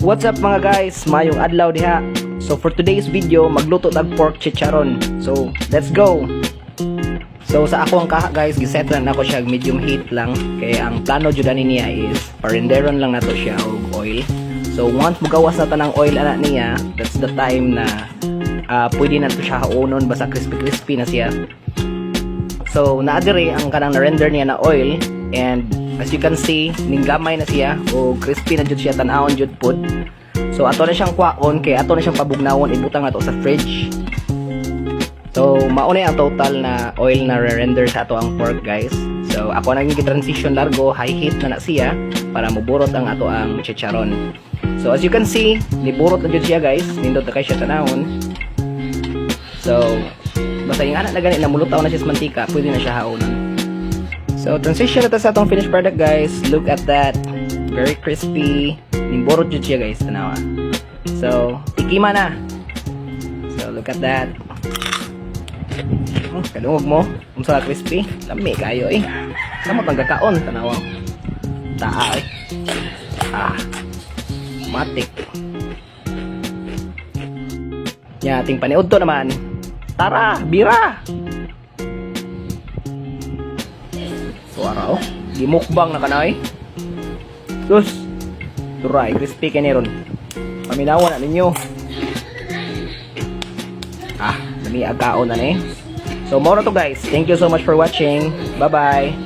What's up mga guys? Mayong adlaw diha. So for today's video, magluto tag pork chicharon. So let's go. So sa ako ang kaha guys, giset lang ako siya medium heat lang. Kaya ang plano jud ani niya is parenderon lang nato siya og oil. So once mugawas na tanang oil ana niya, that's the time na pwede na to siya haunon basta crispy na siya. So naadiri ang kanang na-render niya na oil, and as you can see, ninggamay na siya o crispy na jud siya, tan-awon jud pod. So ato na siyang kwaon, kay ato na siyang pabugnawon, ibutang ato sa fridge. So mauna ang total na oil na re-render sa ato ang pork guys. So ako na transition largo, high heat na siya para muburot ang ato ang chicharon. So as you can see, niburot na jud siya guys, nindot na kay siya tanawon. So basta yung anak na ganit na mulutaw na siya sa mantika, pwede na siya haunan. So transition na sa atong finished product guys. Look at that, very crispy. Nimborot jud siya guys, tanawa. So tikima na. So look at that. Kadungog mo, sa crispy, lami kayo eh. Sama pang kakaon, tanawa. Taa eh. Matik. Ya, ating paniud to naman. Tara, bira. Suara oh, gimukbang na kanay. Sus, turay, crispy kay ron. Paminawan na ninyo. Dami agaon na eh. So, more to guys. Thank you so much for watching. Bye-bye.